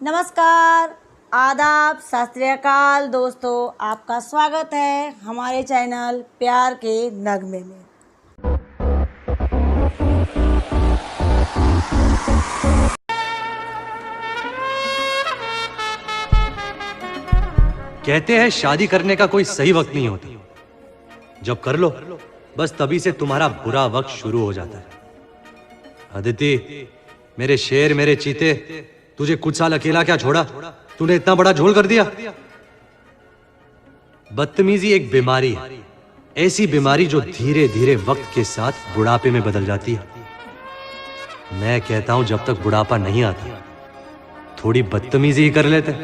नमस्कार, आदाब, सत श्री अकाल दोस्तों, आपका स्वागत है हमारे चैनल प्यार के नगमे में। कहते हैं शादी करने का कोई सही वक्त नहीं होता, जब कर लो बस तभी से तुम्हारा बुरा वक्त शुरू हो जाता है। अदिति, मेरे शेर, मेरे चीते, तुझे कुछ साल अकेला क्या छोड़ा? तूने इतना बड़ा झोल कर दिया। बदतमीजी एक बीमारी है, ऐसी बीमारी जो धीरे धीरे वक्त के साथ बुढ़ापे में बदल जाती है। मैं कहता हूं जब तक बुढ़ापा नहीं आता थोड़ी बदतमीजी ही कर लेते।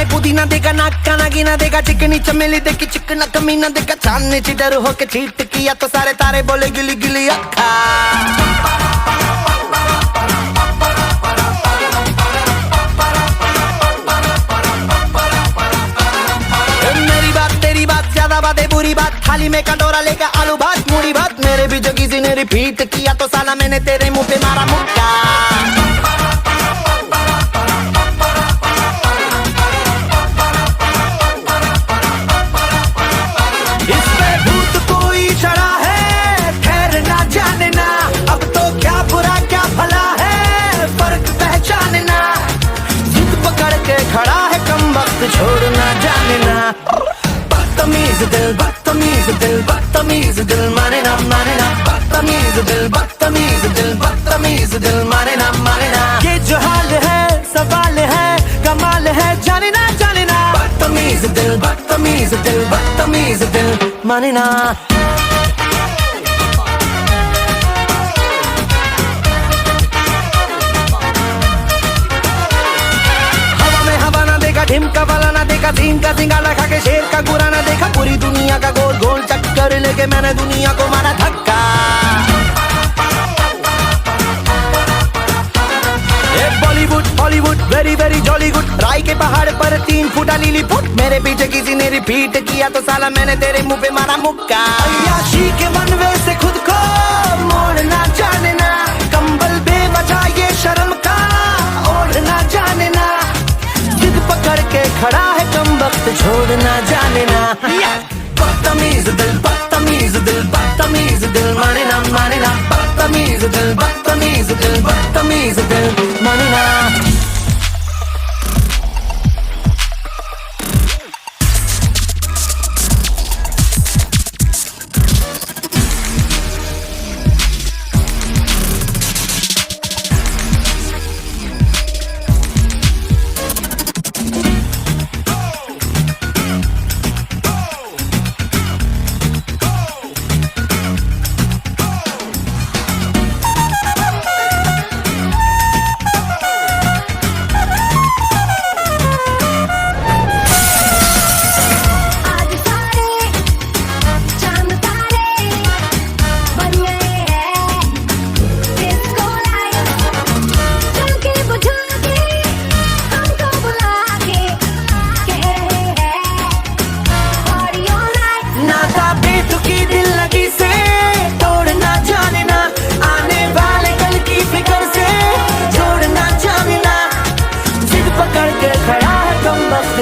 पुदीना देगा, नाका नागिना देगा, चिकनी चमेली देखी चिकना कमीना देगा, चांदनी चिडर होके चीट किया तो सारे तारे बोले गिली गिली अक्खा। मेरी बात तेरी बात ज्यादा बातें बुरी बात, थाली में कटोरा लेकर आलू भात मूढ़ी भात, मेरे भी जो किसी ने रिपीट किया तो साला मैंने तेरे मुंह पे मारा मुक्का। छोड़ना जानना बदतमीज दिल, बदतमीज दिल, बदतमीज दिल, माने ना बदतमीज दिल, बदतमीज दिल, बदतमीज दिल, माने ना। ये जो हाल है सवाल है कमाल है, जाने ना बदतमीज दिल, बदतमीज दिल, बदतमीज दिल, माने ना। ढिमका वाला ना देखा, सीन का सिंगाला खा के शेर का गुरा ना देखा, पूरी दुनिया का गोल गोल चक्कर लेके मैंने दुनिया को मारा धक्का। Bollywood Hollywood very very jolly good, राय के पहाड़ पर 3 फुटा लीली फुट, मेरे पीछे किसी ने रिपीट किया तो साला मैंने तेरे मुंह पे मारा मुक्का। अय्याशी के मनवे से खुद को मोड़ना जानना, कंबल बेवजह ये शर्म का ओढ़ना जानना, पकड़ के खड़ा है कम वक्त छोड़ना जानना। बदतमीज दिल, बदतमीज दिल, बदतमीज दिल, माने ना बदतमीज दिल, बदतमीज दिल, बदतमीज दिल, माने ना।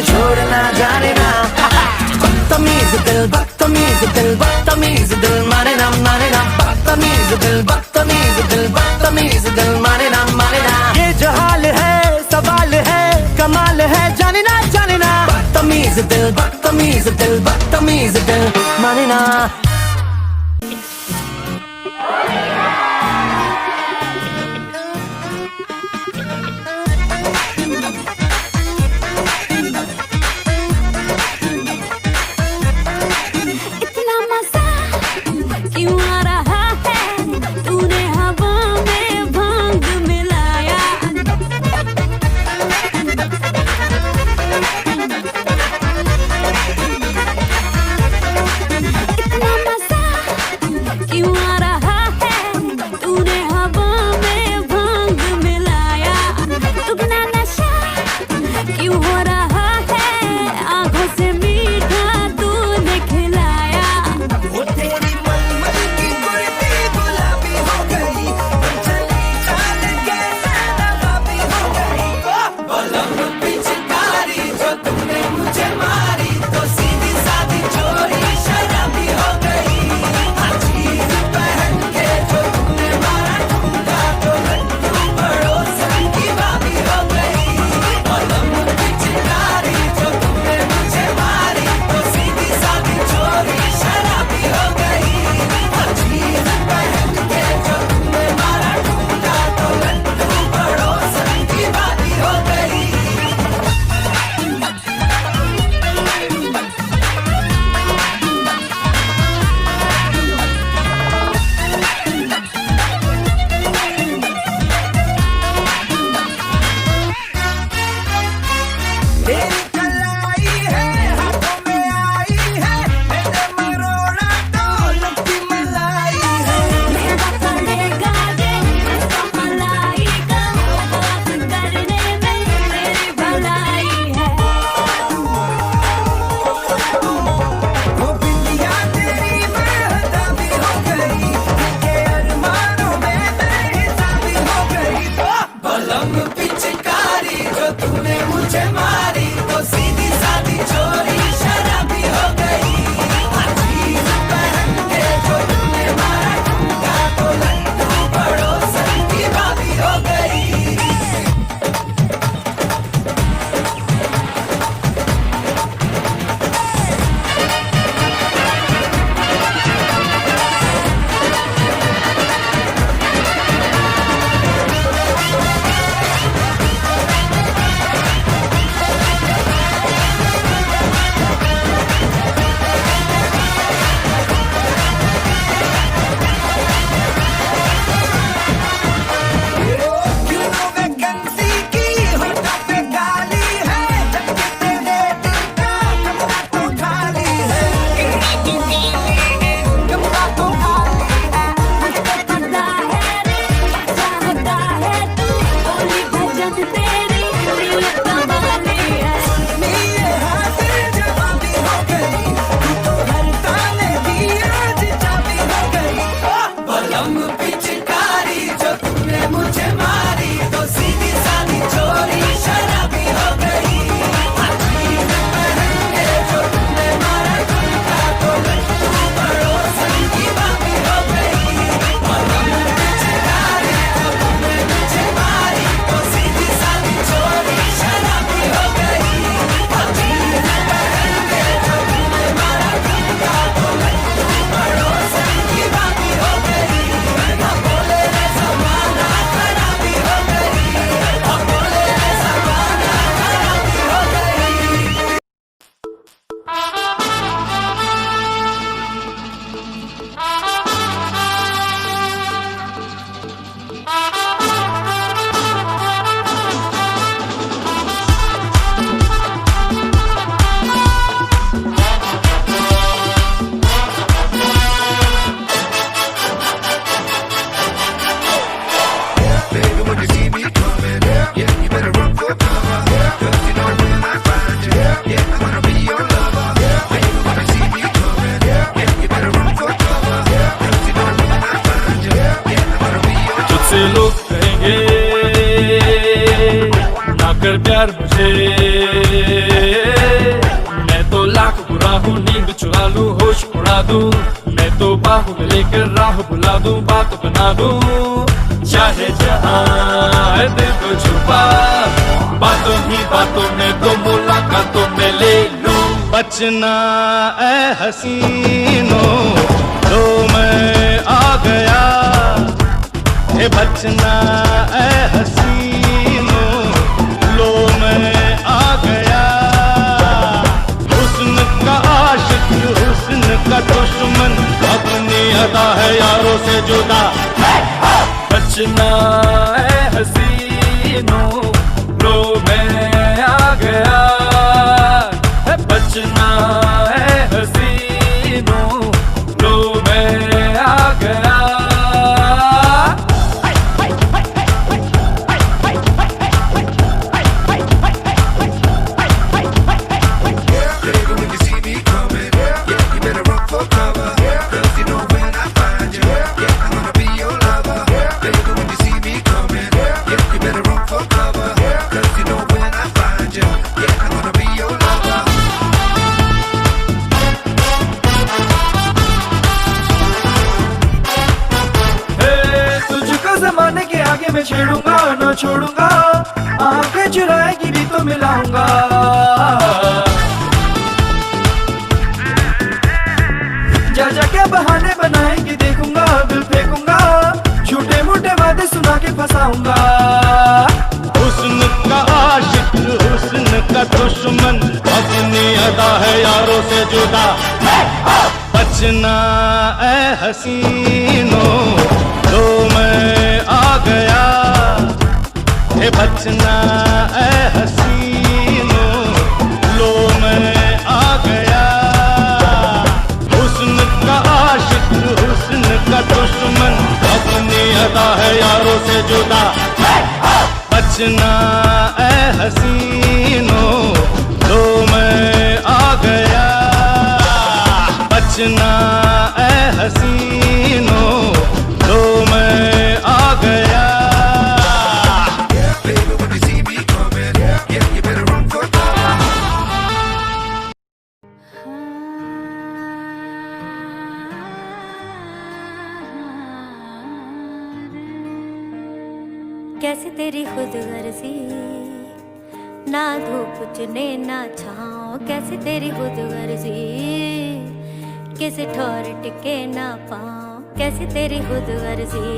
छोड़ना जानना बदतमीज दिल, बदतमीज दिल, बदतमीज दिल, माने ना बदतमीज दिल, बदतमीज दिल, बदतमीज दिल, माने ना। ये जो हाल है सवाल है कमाल है, जानना बदतमीज दिल, बदतमीज दिल, बदतमीज दिल, माने ना। तेरी दिल कमाली है। सुननी ये हाथ जवाबी हो गई, तू तो हर ताने की आज चाबी हो गई। बलम पिचकारी जो तूने मुझे मारी, तो सीधी सादी चोरी शराबी हो गई। हाथी में पहन के जो तूने मारा झुमका, तो लड्डू पड़ोसन की बाबी हो गई। बलम पिचकारी जो तूने मुझे मारी, तो सीधी सादी चोरी शराबी हो गई। हाथी में पहन के जो तूने मारा झुमका, तो लड्डू पड़ोसन की बाबी हो गई। अब बोले रे ज़माना खराबी हो गई, अब बोले रे ज़माना खराबी हो गई। तुझसे लोग कहेंगे ना कर प्यार मुझे, मैं तो लाख बुरा हूँ, नींद चुरा लूं, होश उड़ा दूं, मैं तो बाहों में लेकर राह बुला दूं, बात बना दूं, चाहे जहां है दिल को छुपा, बातों ही बातों में तो मुलाकातों में ले लूं। बचना ऐ हसीनों, लो मैं आ गया, हे बचना ऐ हसीनों, लो मैं आ गया। हुस्न का आशिक, हुस्न का दुश्मन, अपनी अदा है यारों से जुदा। बचना ऐ हसीनों, लो मैं आ गया, हे बचना ऐ हसीनों, लो मैं आ गया। जमाने के आगे मैं छेड़ूंगा न छोड़ूंगा, आंखें चुराएगी भी तो मिलाऊंगा। जा जा के बहाने बनाएंगे देखूंगा, दिल फेंकूंगा, झूठे मूठे वादे सुना के फंसाऊंगा। हुस्न का आशिक, हुस्न का दुश्मन, अपनी अदा है यारों से जुदा। बचना ऐ हसीनों, लो मैं आ गया, हे बचना ऐ हसीनों, लो मैं आ गया। हुस्न का आशिक, हुस्न का दुश्मन, अपनी अदा है यारों से जुदा। बचना ऐ हसीनों, लो मैं आ गया, बचना ऐ हसीनों, लो मैं आ गया। कैसे तेरी खुद गर्जी, ना धूप चुने ना छाँव, कैसे तेरी खुद गर्जी, किसी ठोर टिके ना पाँव, कैसे तेरी खुद गर्जी,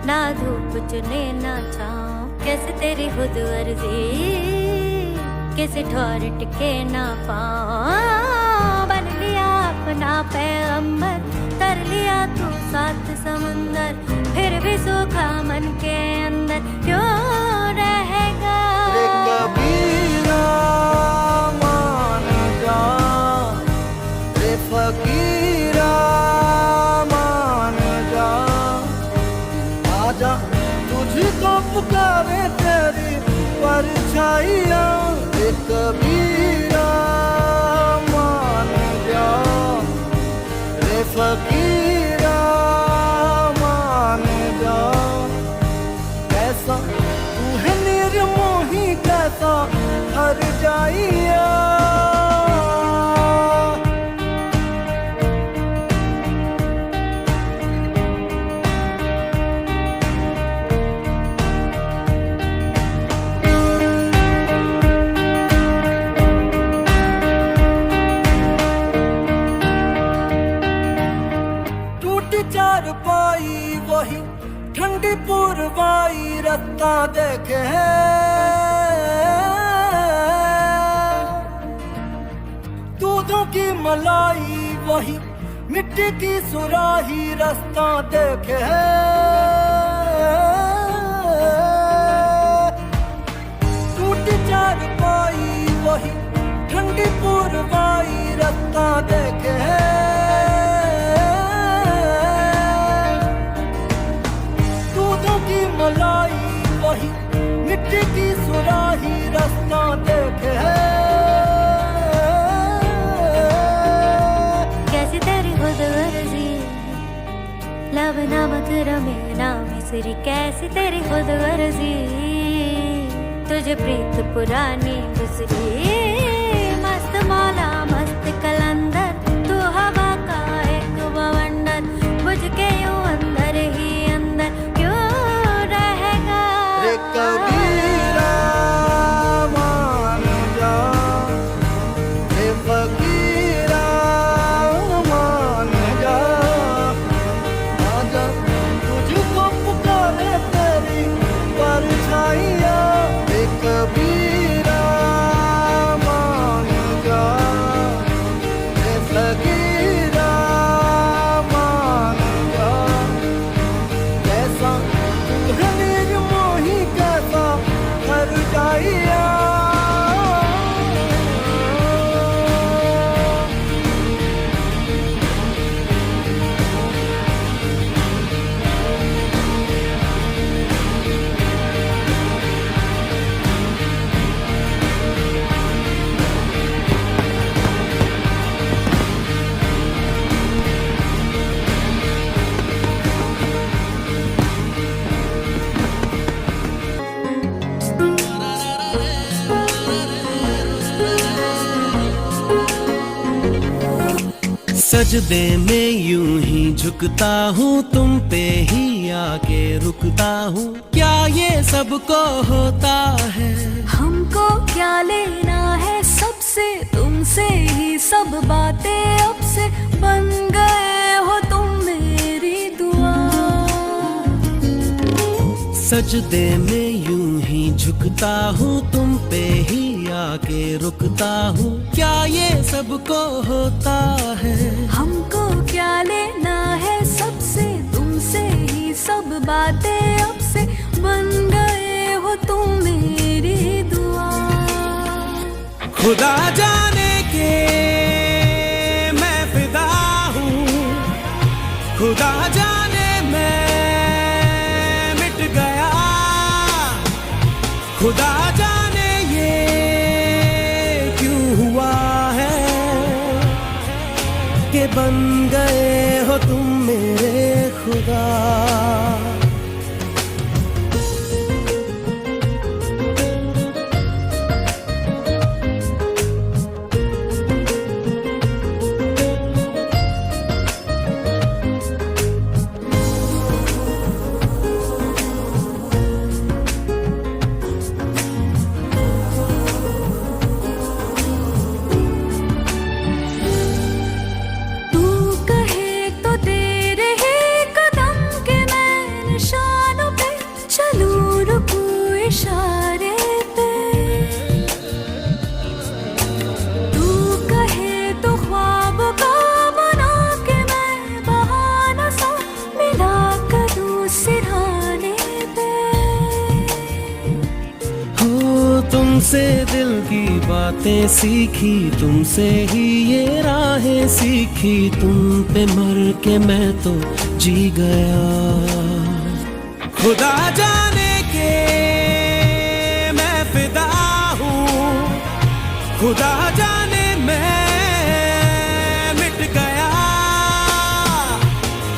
ना धूप चुने ना छाँव, कैसे तेरी खुद गर्जी, किसी ठोर टिके ना पाँव। बन लिया अपना पैगंबर, तर लिया तू सात समुंदर, फिर भी सूखा मन के अंदर क्यों रहेगा। रे कबीरा मान जा, रे फकीरा मान जा, आजा तुझको पुकारे तेरे जाइया रे कबीरा मान जा रे फकीरा मान जा। कैसा तू है निर्मोही कैसा हर जाइया। चार पाई वही ठंडी पुरवाई रत्ता देखे दूधों की मलाई वही मिट्टी की सुराही रास्ता देखे। टूटी चार पाई वही ठंडी पुरवाई रत्ता देखे। मलाई वही मिट्टी की सुराही रास्ता देखे। कैसे तेरी खुद गर्जी लब नामक रमे नाम मिसरी। कैसे तेरी खुद गर्जी तुझे प्रीत पुरानी गुजरी। मस्त मौला मस्त कलंदर तू हवा का एक बवंडर। बुझ के यूं अंदर ही अंदर कबीरा मान जा रे फकीरा मान जा। आजा तुझको पुकारे तेरी परछाइयाँ रे कबीरा मान जा रे फकीरा मान जा। कैसा तू है निर्मोही कैसा हर जाइया। सजदे में यूं ही झुकता हूँ तुम पे ही आके रुकता हूँ। क्या ये सबको होता है? हमको क्या लेना है सबसे तुमसे ही सब बातें अब से बन गए हो तुम मेरी दुआ। सजदे में यूं ही झुकता हूँ तुम पे ही आके रुकता हूँ। क्या ये सबको होता है? हमको क्या लेना है सबसे तुमसे ही सब बातें अब से बन गए हो तुम मेरी दुआ। खुदा जाने के मैं फिदा हूँ। खुदा जाने मैं मिट गया। खुदा जाने ये क्यों हुआ है कि बन गए हो तुम मेरे खुदा। तुमसे दिल की बातें सीखी, तुमसे ही ये राहें सीखी, तुम पे मर के मैं तो जी गया। खुदा जाने के मैं फिदा खुदा जाने मैं मिट गया,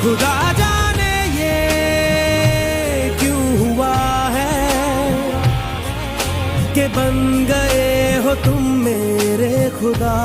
खुदा जाने ये क्यों हुआ है कि बन गए हो तुम मेरे खुदा।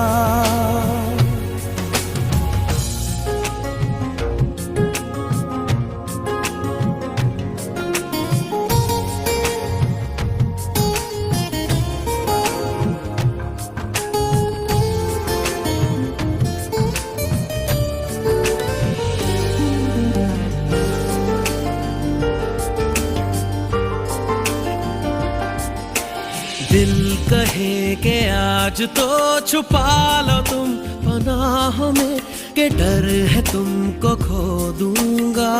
दिल कहे कि आज तो छुपा लो तुम पनाहों में, कि डर है तुमको खो दूंगा।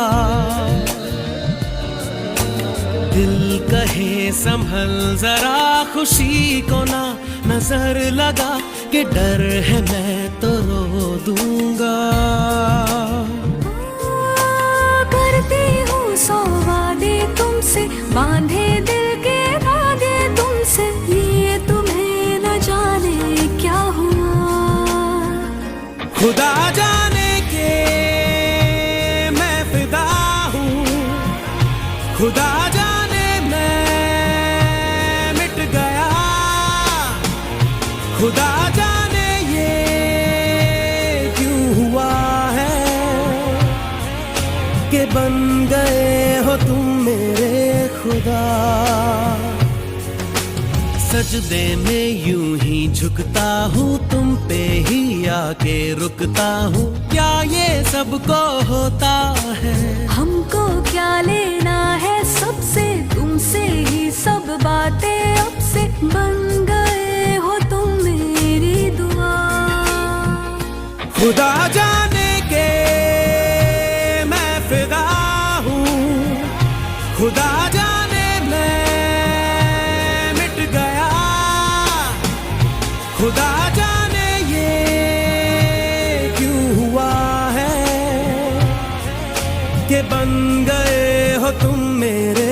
दिल कहे संभल जरा खुशी को ना नजर लगा, कि डर है मैं तो रो दूंगा। करती हूँ सौ वादे तुमसे, बांधे दिल के धागे तुमसे, ये तुम्हें न जाने क्या हुआ। खुदा जाने के मैं फिदा हूँ, खुदा जाने मैं मिट गया, खुदा जाने ये क्यों हुआ है कि बन गए हो तुम मेरे खुदा। सजदे में यूं ही झुकता हूँ, तुम पे ही आके रुकता हूँ, क्या ये सबको होता है। हमको क्या लेना है सबसे, तुमसे ही सब बातें अब से, बन गए हो तुम मेरी दुआ। खुदा जाने के मैं फिदा हूँ, खुदा जाने मैं मिट गया, खुदा जाने ये क्यों हुआ है कि बन गए हो तुम मेरे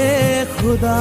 खुदा।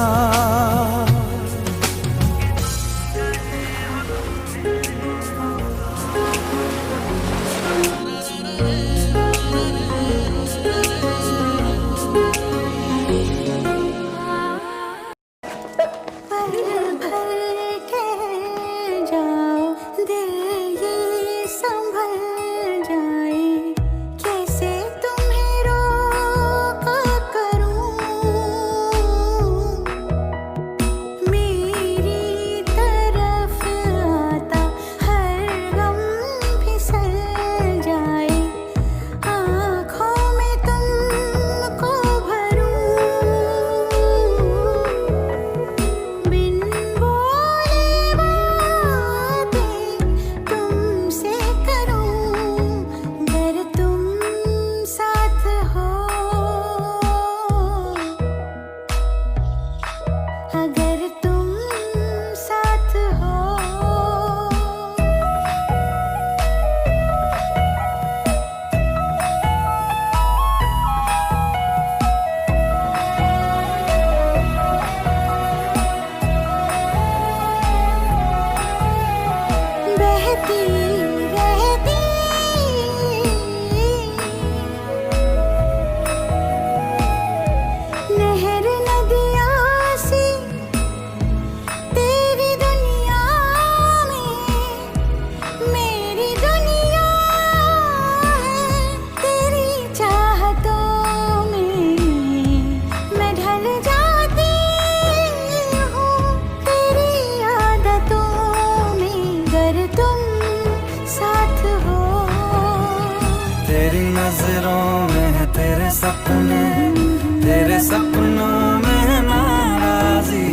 तेरे सपनों में नाराजी,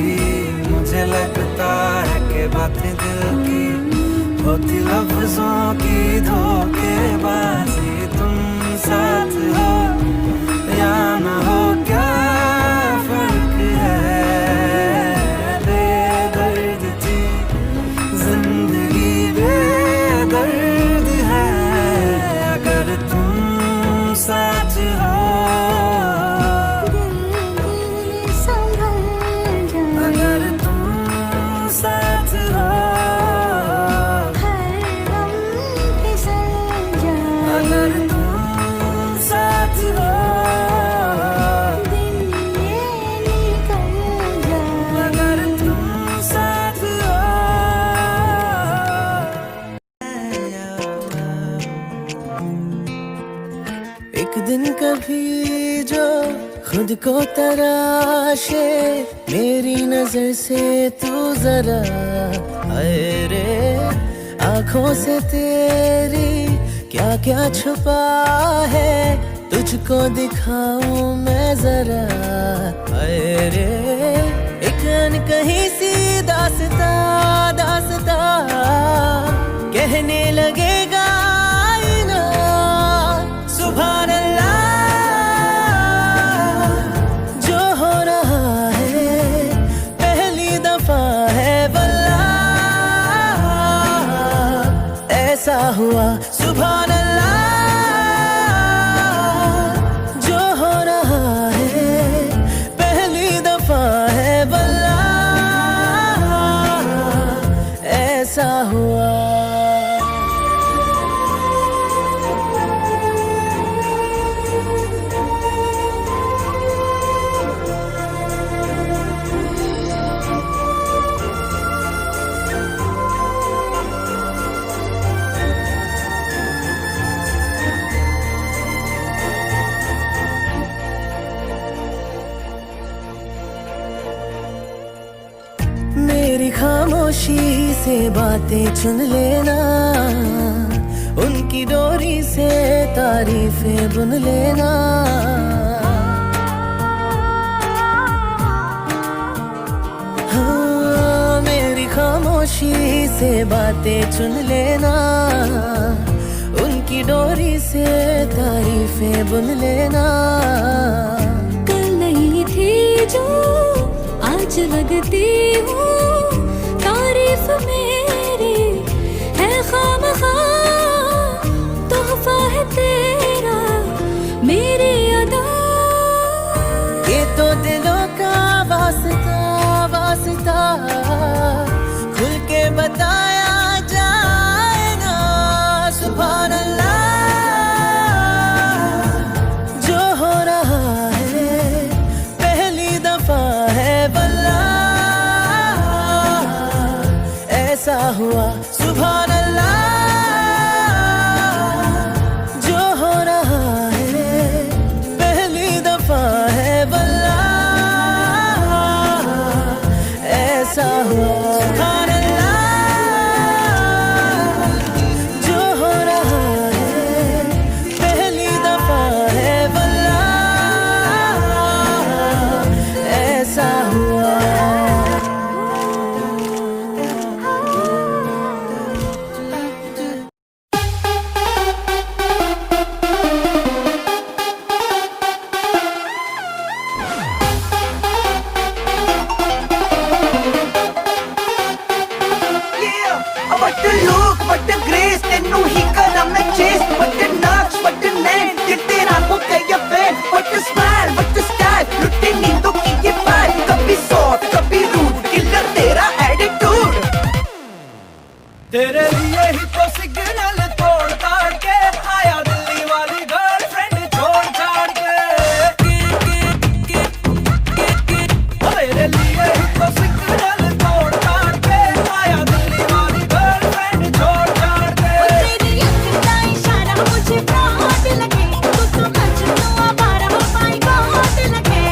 मुझे लगता है कि बातें दिल की होती लफ्जों की धोखेबाजी। तुम साथ हो या न हो क्या फर्क है, बेदर्द थी जिंदगी बेदर्द है, अगर तुम साथ हो, अगर तुम साथ हो। को तराशे मेरी नजर से तू जरा, अरे आंखों से तेरी क्या क्या छुपा है, तुझको दिखाऊं मैं जरा, अरे एक कहीं सी दास्ता दास्ता कहने लगेगा आईना, सुभान अल्लाह जो हो रहा है पहली दफा है वल्लाह, ऐसा हुआ सुभान अल्लाह जो हो रहा है पहली दफा है वल्लाह, ऐसा हुआ। मेरी खामोशी से बातें चुन लेना, उनकी डोरी से तारीफें बुन लेना, हाँ मेरी खामोशी से बातें चुन लेना, उनकी डोरी से तारीफें बुन लेना। कल नहीं थी जो आज लगती हूँ, तारीफ मेरी है खामखा, तोहफा है तेरा मेरी अदा, ये तो दिलों का वास्ता वास्ता खुल के बताया जाए ना, सुभान अल्लाह जो हो रहा है पहली दफा है वल्लाह, ऐसा हुआ सुभान अल्लाह जो हो रहा है पहली दफा है वल्लाह, ऐसा हुआ सुभान अल्लाह जो हो रहा है पहली दफा है वल्लाह, ऐसा हुआ। What the look, what the grace, तेनू ही करा मैं chase, what the notch, what the name, ये तेरा हो गया fan, what the smile, what the style, लुटे नींदों की ये vibe, कभी soft, कभी rude, killer तेरा attitude, तेरे लिए ही तो सिग्नल तोड़ ताड़ के आया दिल्ली वाली गर्लफ्रेंड छोड़ छाड़ के, तेरे लिए ही तो सिग्नल तोड़ ताड़ के आया दिल्ली वाली गर्लफ्रेंड छोड़ छाड़ के, तेरी अखं का इशारा मुझे बहुत लगे, तू तो मजनू आवारा माय गॉड लगे,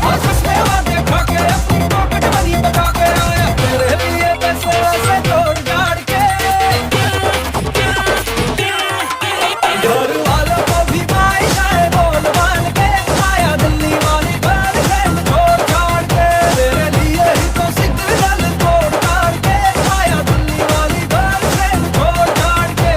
और सस्ते वादे खा के अपनी पॉकेट मनी बचा के आया तेरे लिए पैसे वैसे तोड़ छाड़ के, घर वालों को भी पाई जाए बोल मान के आया दिल्ली वाली गर्लफ्रेंड छोड़ छाड़ के, तेरे लिए ही तो सिग्नल तोड़ ताड़ के आया दिल्ली वाली गर्लफ्रेंड छोड़ छाड़ के।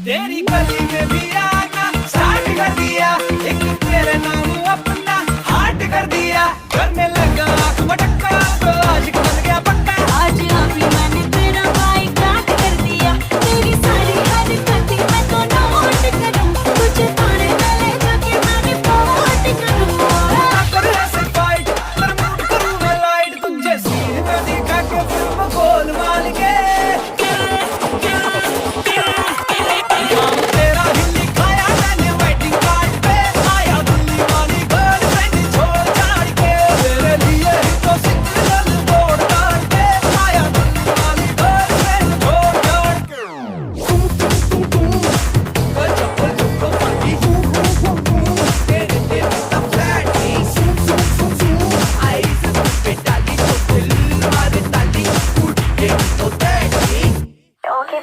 तेरी गली में भी आना स्टार्ट कर दिया, एक तेरे नाम अपना हार्ट कर दिया, करने लगा आँख मटक्का तो आशिक बन गया पक्का, आज अभी मैंने तेरा भाई काट कर दिया, तेरी सारी हरकतें मैं तो नोट करूं, तुझे तारे गले जाके मैं रिपोर्ट करूं, कर ऐसे फाइट पर मूड करूँ मैं लाइट, तुझे सीन में दिखा के फिल्म गोल माल के, नाम तेरा ही लिखाया मैंने वेडिंग कार्ड पे, आया दिल्ली वाली गर्लफ्रेंड छोड़ छाड़ के,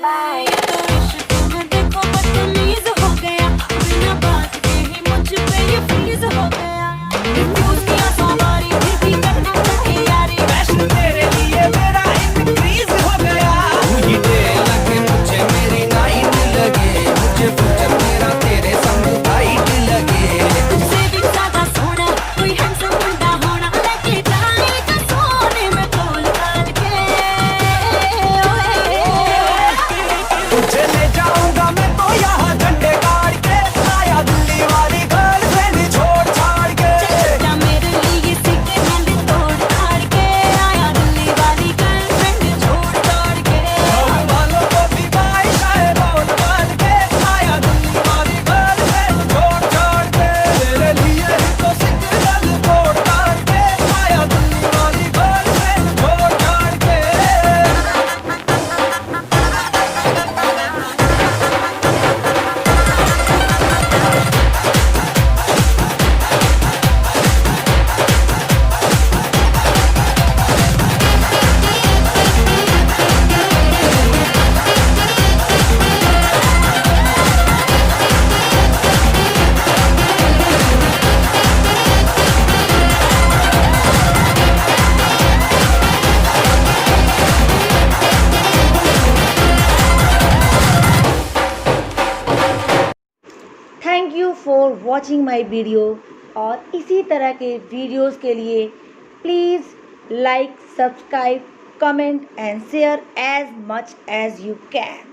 बाय तो इश्क में देखो बदतमीज हो गया बिना बात के ही मुझ पे ये फ्रीज हो गया रिफ्यूज किया 100 बारी फिर भी करना चाहे यारी पैशन तेरे लिए मेरा इंक्रीज हो गया मुझे डे लगे मुझे मेरी नाइट लगे मुझे फ्यूचर मेरा तेरे संग टाइट लगे तुझसे भी ज्यादा सोना कोई हैंडसम बंदा होना लेके जाएगा सोने में तोल ताल के तुझे ले जाऊंगा मैं तो यहाँ झंडे गाड़ के आया दिल्ली वाली गर्लफ्रेंड छोड़ छाड़ के क्या मेरे लिए सीखे मैंने तोड़ ताड़ के आया दिल्ली वाली गर्लफ्रेंड छोड़ छोड़ के वालों को भी बाई शायद बोल बाल के आया दिल्ली वाली गर्लफ्रेंड छोड़ छाड़ के तेरे लिए ही तो सिग्नल तोड़ ताड़ के आया दिल्ली वाली गर्लफ्रेंड छोड़ छाड़ के thank you for watching my video और इसी तरह के वीडियोस के लिए please like subscribe comment and share as much as you can.